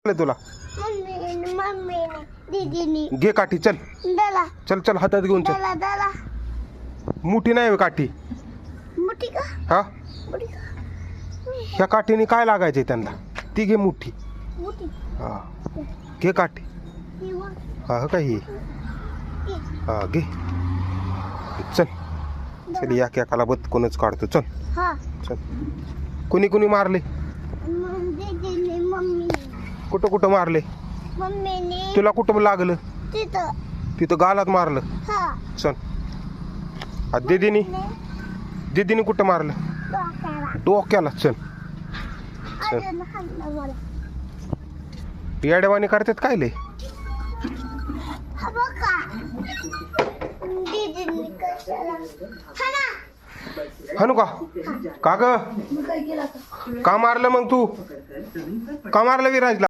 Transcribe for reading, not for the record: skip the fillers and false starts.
तुला मम्मीने दीदीनी घे काठी, चल दला चल चल हातात घेऊन चल. दला दला मोठी नाही काठी. मोठी का हा, मोठी का ह्या काठीने काय लागायचंय त्यांना? ती घे मोठी. मोठी हा, घे काठी. ही वर हा काय ही? ही हा घे, चल चल. या केकाला बदकूनच काढतो, चल हा चल. कुणी कुणी मारले? दीदीने मम्मीने कुठं कुठं मारले? मम्मीने तुला कुठं लागलं? तिथं तिथं गालात मारलं. हा चल. दीदीनी दीदीनी कुठं मारलं? डोक्याला डोक्याला. चल. अजून हाणलं मला. येड्यावानी करतात काय लय? हा बघा दीदीने कशाला हा ना हाणू का? का ग? मग काय केलं आता? का मारलं मग तू? का मारलं विराजला?